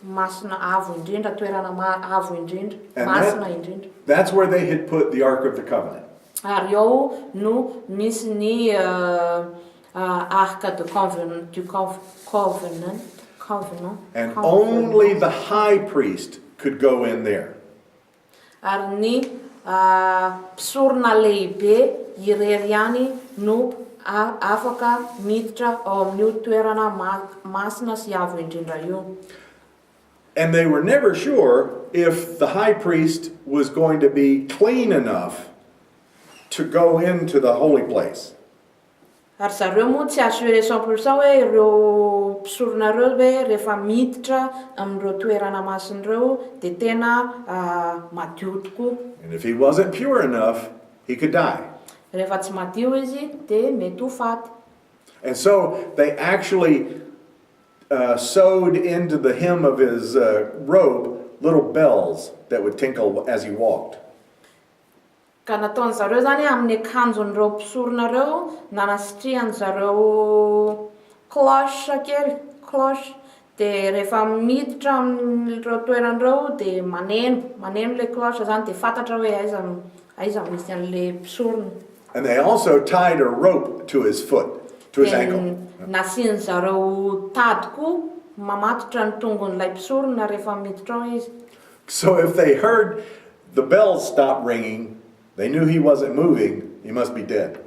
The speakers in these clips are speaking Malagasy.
masina avo indrindra, toerana avo indrindra, masina indrindra. That's where they had put the Ark of the Covenant. Ary ao no misy ny arca de covenant. And only the high priest could go in there. Ary ny mpisorona lehibe irery ihany no afaka miditra ao amin'io toerana masina sy avo indrindra io. And they were never sure if the high priest was going to be clean enough to go into the holy place. Ary zareo moa tsy assuré 100% hoe ireo mpisorona ireo hoe rehefa miditra amin'ireo toerana masin'ireo dia tena madio tokoa. And if he wasn't pure enough, he could die. Rehefa tsy madio izy dia mety ho faty. And so they actually sewed into the hem of his robe little bells that would tinkle as he walked. Ka nataon'zareo zany amin'ny akanjon'ireo mpisorona ireo nanasitrihan'zareo cloche kely, cloche. Dia rehefa miditra amin'ireo toeran'ireo dia maneno le cloche zany dia fantatra hoe aiza misy an'le mpisorona. And they also tied a rope to his foot, to his ankle. Nasian'zareo tady koa mamatotra ny tongon'ilay mpisorona rehefa miditra ao izy. So if they heard the bells stop ringing, they knew he wasn't moving, he must be dead.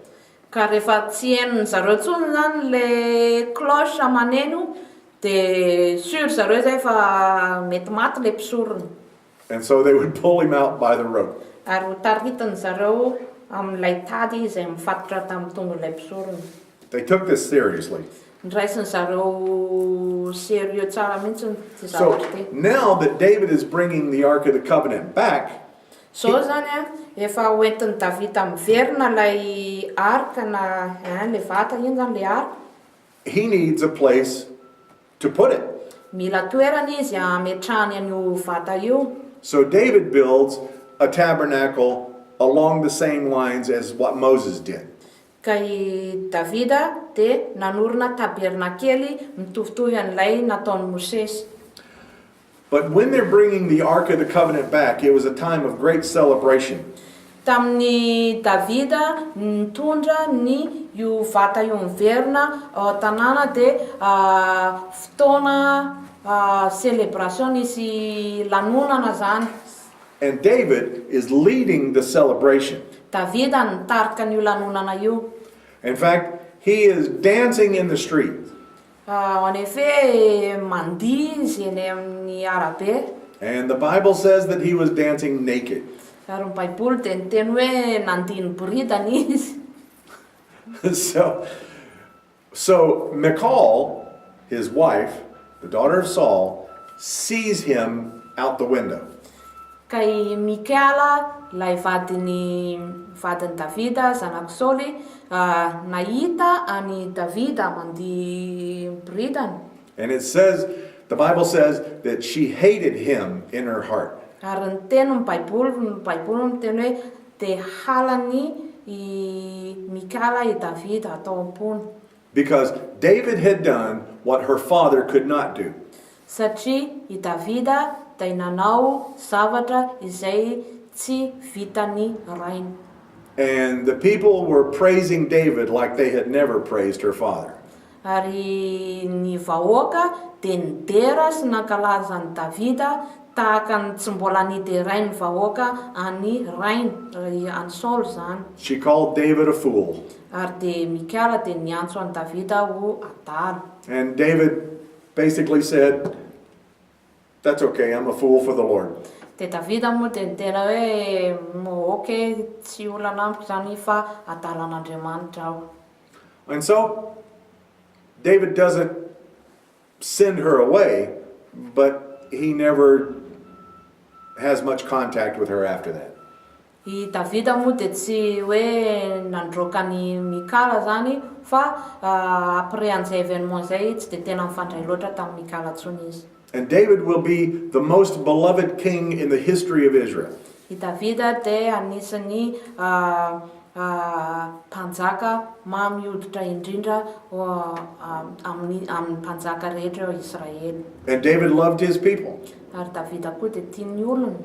Ka rehefa tsy henon'zareo tsony zany le cloche maneno dia sûr zareo zay fa mety maty le mpisorona. And so they would pull him out by the rope. Ary ho taritan'zareo amin'ilay tady izay mifatotra tamin'ny tongon'ilay mpisorona. They took this seriously. Ndraisin'zareo sérieux tsara mihitsy ty So zavatra ty. now that David is bringing the Ark of the Covenant back, So zany efa hoentin'i Davida miverina lay arka na le vata iny zany le arka. he needs a place to put it. Mila toerana izy ametrahany an'io vata io. So David builds a tabernacle along the same lines as what Moses did. Ka i Davida dia nanorina tabernakely mitovitovy an'ilay nataon'i Mosesy. But when they're bringing the Ark of the Covenant back, it was a time of great celebration. Tamin'ny Davida nitondra ny io vata io miverina ao tanàna dia fotoana celebration nisy lanonana zany. And David is leading the celebration. Davida nitarika an'io lanonana io. In fact, he is dancing in the street. En effet mandihy izy eny amin'ny arabe. And the Bible says that he was dancing naked. Ary ny Baiboly dia niteny hoe nandihy ny boridana izy. So Michal, his wife, the daughter of Saul, sees him out the window. Ka i Mikala, lay vadiny Davida, zanak'i Saoly, nahita any Davida mandihy boridana. And it says, the Bible says that she hated him in her heart. Ary ny teny ny Baiboly miteny hoe dia halany i Mikala i Davida atao am-pony. Because David had done what her father could not do. Satria i Davida dia nanao zavatra izay tsy vitany rainy. And the people were praising David like they had never praised her father. Ary ny vahoaka dia nidera sy nankalaza ny Davida tahaka ny tsy mbola niderainy vahoaka any rainy, any Saul zany. She called David a fool. Ary dia Mikala dia niantso any Davida ho adala. And David basically said, that's okay, I'm a fool for the Lord. Dia Davida moa dia nitena hoe okay, tsy olana amiko zany fa adala an'Andriamanitra aho. And so David doesn't send her away, but he never has much contact with her after that. I Davida moa dia tsy hoe nandroaka ny Mikala zany fa après an'izay événement zay tsy dia tena mifandray loatra tamin'ny Mikala tsony izy. And David will be the most beloved king in the history of Israel. I Davida dia anisan'ny mpanjaka mamy hoditra indrindra amin'ny mpanjaka rehetra Israely. And David loved his people. Ary Davida koa dia tiany olony.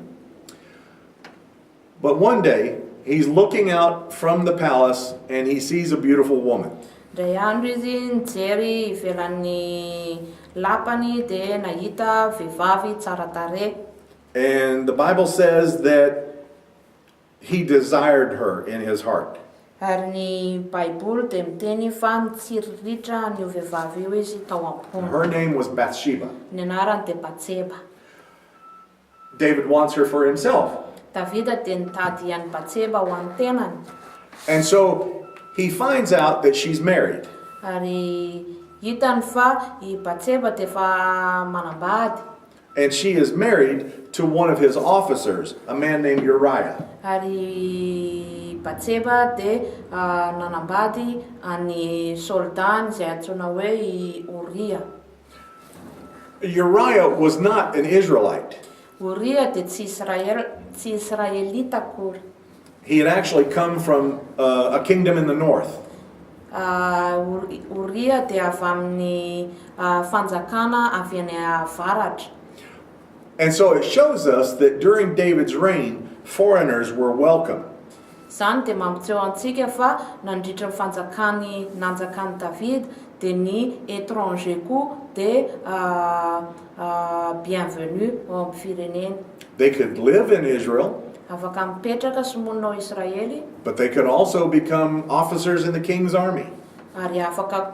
But one day, he's looking out from the palace and he sees a beautiful woman. Ndray andro izy nijery ivelan'ny lapany dia nahita vehivavy tsara tarehy. And the Bible says that he desired her in his heart. Ary ny Baiboly dia miteny fa nitsiriritra an'io vehivavy io izy tao am-pony. Her name was Bathsheba. Ny anarany dia Batseba. David wants her for himself. Davida dia nitady an'i Batseba ho an'ny tenany. And so he finds out that she's married. Ary hitany fa i Batseba dia fa manambady. And she is married to one of his officers, a man named Uriah. Ary Batseba dia nanambady an'i soldany izay antsoina hoe i Uria. Uriah was not an Israelite. Uria dia tsy Israelita akory. He had actually come from a kingdom in the north. Uria dia avy amin'ny fanjakana avy any avaratra. And so it shows us that during David's reign, foreigners were welcome. Zany dia mampiseho antsika fa nandritra ny fanjakany nanjakany David dia ny étranger koa dia bienvenue ao amin'ny fireneny. They could live in Israel, Afaka mipetraka sy monina ao Israely, but they could also become officers in the king's army. ary afaka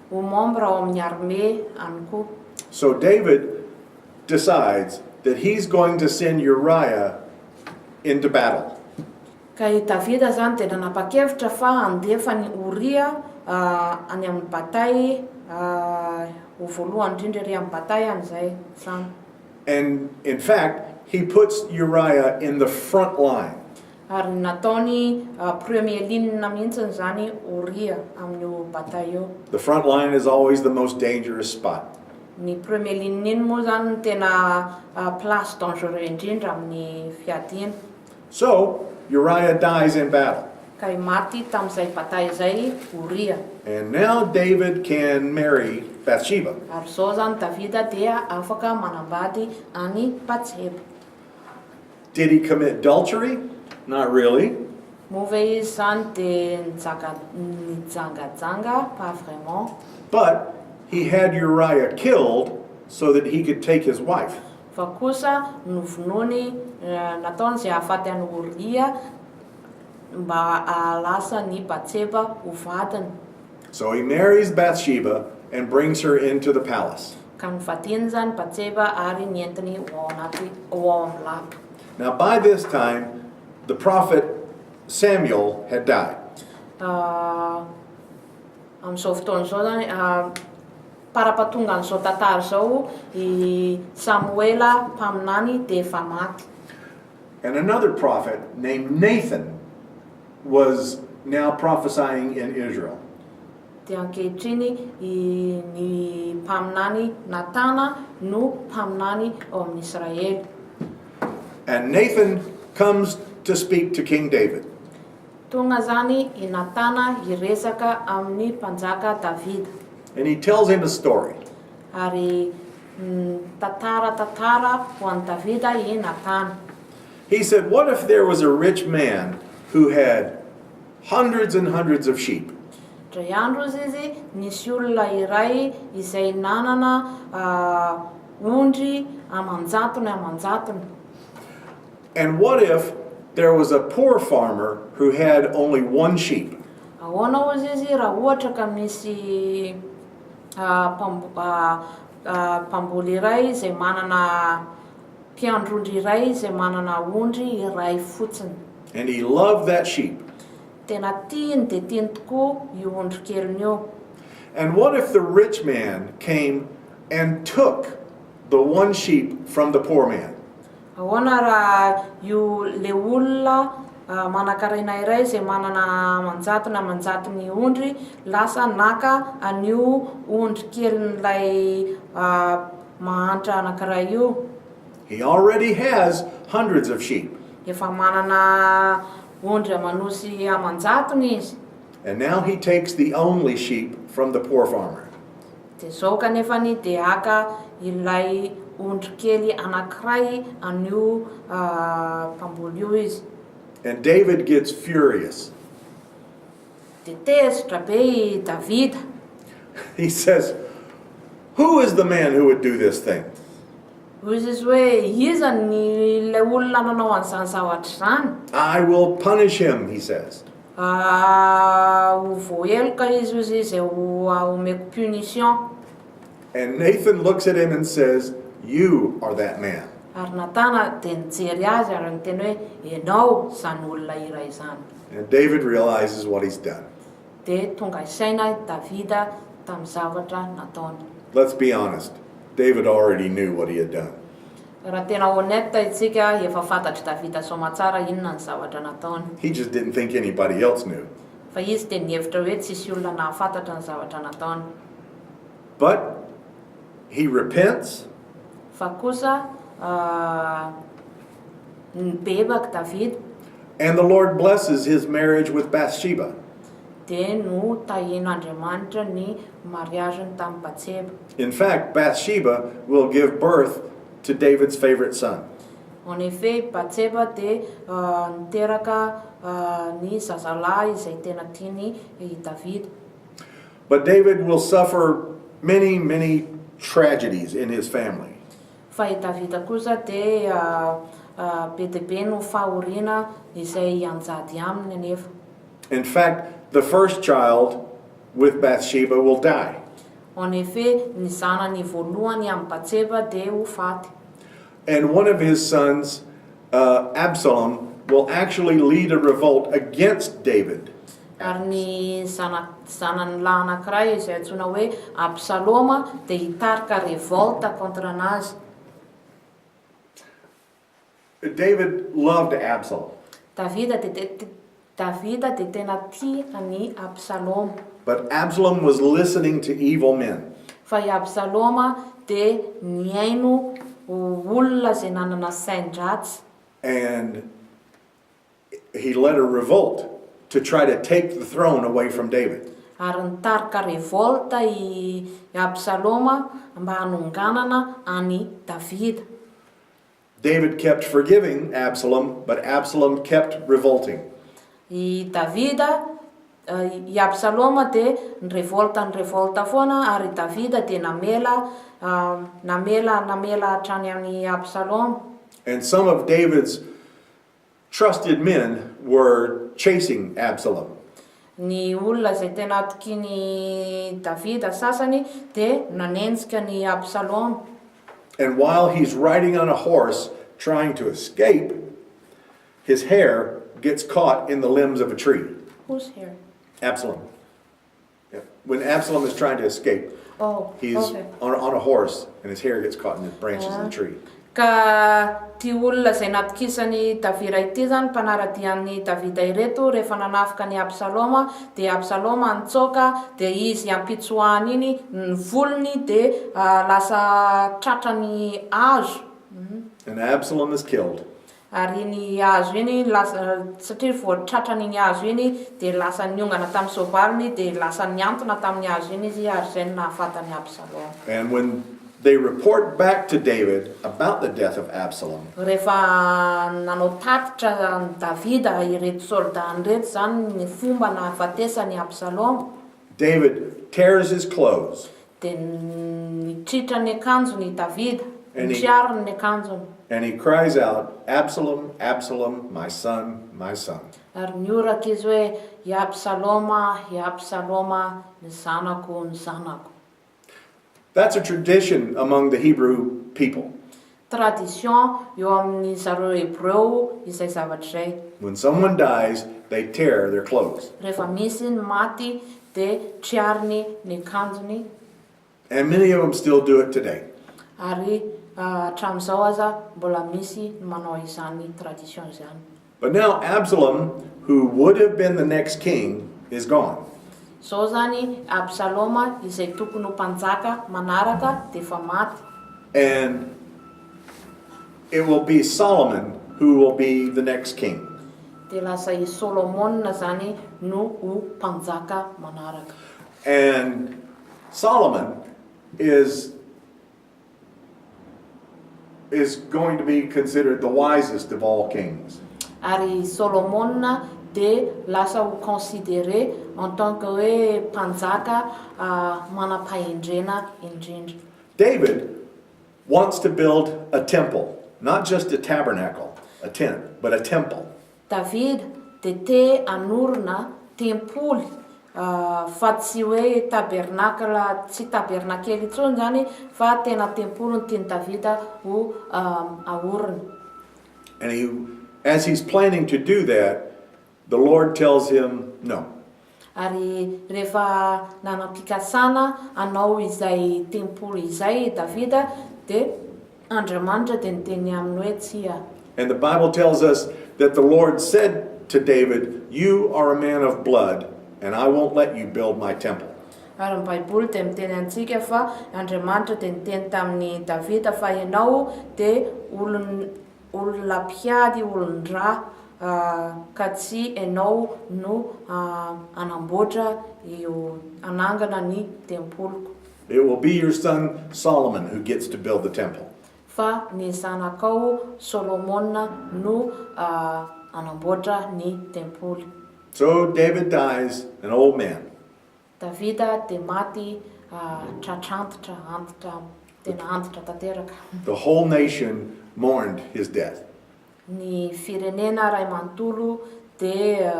ho membre ao amin'ny armée any koa. So David decides that he's going to send Uriah into battle. Ka i Davida zany dia nanapa-kevitra fa handefa ny Uria any amin'ny bataille ho voalohany indrindra ery amin'ny bataille an'izay zany. And in fact, he puts Uriah in the front line. Ary nataony premier ligne mihitsiny zany Uria amin'io bataille io. The front line is always the most dangerous spot. Ny premier ligne iny moa zany no tena place dangereux indrindra amin'ny fiadiana. So Uriah dies in battle. Ka maty tamin'izay bataille izay Uria. And now David can marry Bathsheba. Ary zao zany Davida dia afaka manambady any Batseba. Did he commit adultery? Not really. Moa ve izy zany dia nijangajanga pas vraiment. But he had Uriah killed so that he could take his wife. Fa kosa novonoany nataony izay ahafaty any Uria mba alasa ny Batseba ho vadiny. So he marries Bathsheba and brings her into the palace. Ka nivadiny zany Batseba ary nientiny ao amin'ny lapa. Now by this time, the prophet Samuel had died. Amin'izao fotoana izao zany parapatonga an'izao tantara izao i Samuela mpaminany dia efa maty. And another prophet named Nathan was now prophesying in Israel. Dia ankehitriny ny mpaminany Natana no mpaminany ao amin'ny Israely. And Nathan comes to speak to King David. Tonga zany i Natana hiresaka amin'ny mpanjaka Davida. And he tells him a story. Ary tantara ho an'i Davida i Natana. He said, what if there was a rich man who had hundreds and hundreds of sheep? Dray andro izy nisy olona iray izay nanana ondry amanjatony. And what if there was a poor farmer who had only one sheep? Ahoana hozy izy raha ohatra ka misy mpamboly iray izay manana mpiandrondry iray izay manana ondry iray fotsiny. And he loved that sheep. Tena tiany dia tiany tokoa io ondry keliny io. And what if the rich man came and took the one sheep from the poor man? Ahoana raha io le olona manakaraina iray izay manana manjatony ondry lasa naka an'io ondry kelin'ilay mahantra anankiray io. He already has hundreds of sheep. efa manana ondry amanosy amanjatony izy. And now he takes the only sheep from the poor farmer. Dia zao kanefany dia aka ilay ondry kely anankiray an'io mpamboly io izy. And David gets furious. Dia tezitra be I Davida. He says, "Who is the man who would do this thing?" Hoy izy hoe iza ny ilay olona nanao an'izany zavatra izany. "I will punish him," he says. Ho voaheloka izy hoy izay omeko punition. And Nathan looks at him and says, "You are that man." Ary Natana dia nijery azy ary niteny hoe ianao izany olona iray izany. And David realizes what he's done. Dia tonga isaina Davida tamin'ny zavatra nataony. Let's be honest. David already knew what he had done. Raha tena honnête itsika efa fantatry Davida soamantsara inona ny zavatra nataony. He just didn't think anybody else knew. Fa izy dia nihevitra hoe tsisy olona nahafantatra ny zavatra nataony. But he repents. Fa kosa nibebaka Davida. And the Lord blesses his marriage with Bathsheba. Dia no tahian'Andriamanitra ny mariaziny tamin'ny Batseba. In fact, Bathsheba will give birth to David's favorite son. En effet, Batseba dia niteraka ny zazalahy izay tena tiany I Davida. But David will suffer many, many tragedies in his family. Fa I Davida kosa dia be dia be no fahoriana izay anjady aminy anefa. In fact, the first child with Bathsheba will die. En effet, ny zanany voalohany amin'ny Batseba dia ho faty. And one of his sons, Absalom, will actually lead a revolt against David. Ary ny zanany lahy anankiray izay antsoina hoe Absaloma dia hitarika revolta contre anazy. David loved Absalom, Davida dia tena tia ny Absaloma. but Absalom was listening to evil men. Fa I Absaloma dia niaino olona izay nanana sain-dratsy. And he led a revolt to try to take the throne away from David. Ary nitarika revolta I Absaloma mba hanonganana any Davida. David kept forgiving Absalom, but Absalom kept revolting. I Davida, I Absaloma dia nirevolta foana ary Davida dia namela hatrany amin'ny Absaloma. And some of David's trusted men were chasing Absalom. Ny olona izay tena atokiany Davida sasany dia nanenjika ny Absaloma. And while he's riding on a horse trying to escape, his hair gets caught in the limbs of a tree. Who's here? Absalom. Yeah. When Absalom is trying to escape, he's okay. on a horse and his hair gets caught in the branches of the tree. Ka ty olona izay natokisany Davida ity zany mpanaradian'ny Davida ireto rehefa nanafika ny Absaloma dia Absaloma nitsoka dia izy ampitsoahany iny ny volony dia lasa tratrany hazo. And Absalom is killed. Ary ny hazo iny satria voatratrany ny hazo iny dia lasa niongana tamin'ny sovaliny dia lasa niantona tamin'ny hazo iny izy ary izay nahafatany Absaloma. And when they report back to David about the death of Absalom, Rehefa nanao tatitra ny Davida ireto soldat reto zany ny fomba nahafatesany Absaloma. David tears his clothes Dia nitritra ny akanjony Davida, nitriariny ny akanjony. and he cries out, "Absalom, Absalom, my son, my son." Ary nioraka izy hoe i Absaloma, ny zanako, ny zanako. That's a tradition among the Hebrew people. Tradition eo amin'ny zareo Hebreo izay zavatra izay. When someone dies, they tear their clothes. Rehefa misy ny maty dia triariny ny akanjony. And many of them still do it today. Ary hatramin'izao aza mbola misy manao izany tradition izany. But now Absalom, who would have been the next king, is gone. Zao zany Absaloma izay tokony ho mpanjaka manaraka dia efa maty. And it will be Solomon who will be the next king. Dia lasa I Solomona zany no ho mpanjaka manaraka. And Solomon is going to be considered the wisest of all kings. Ary Solomona dia lasa ho considéré en tant que hoe mpanjaka manam-pahendrena indrindra. David wants to build a temple, not just a tabernacle, a tent, but a temple. David dia te hanorona tempoly fa tsy hoe tabernakla tsy tabernakely intsony zany fa tena tempoly no tiany Davida ho ahorona. And as he's planning to do that, the Lord tells him no. Ary rehefa nanam-pikasana hanao izay tempoly izay Davida dia Andriamanitra dia niteny aminy hoe tsia. And the Bible tells us that the Lord said to David, "You are a man of blood, and I won't let you build my temple." Ary ny Baiboly dia miteny antsika fa Andriamanitra dia niteny tamin'ny Davida fa ianao dia olona mpiady, olon-dra ka tsy ianao no anamboatra anangana ny tempoloko. It will be your son Solomon who gets to build the temple. Fa ny zanakao Solomona no anamboatra ny tempoly. So David dies an old man. Davida dia maty tratrantitra tena antitra tanteraka. The whole nation mourned his death. Ny firenena ray manontolo dia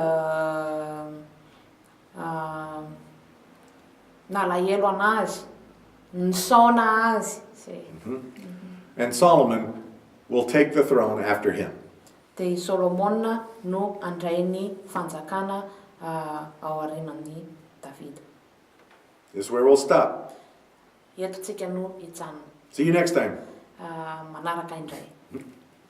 nalahelo anazy, nisaona azy. And Solomon will take the throne after him. Dia Solomona no andray ny fanjakana ao aorianan'ny Davida. This is where we'll stop. Eto tsika no hijanona. See you next time. Manaraka indray.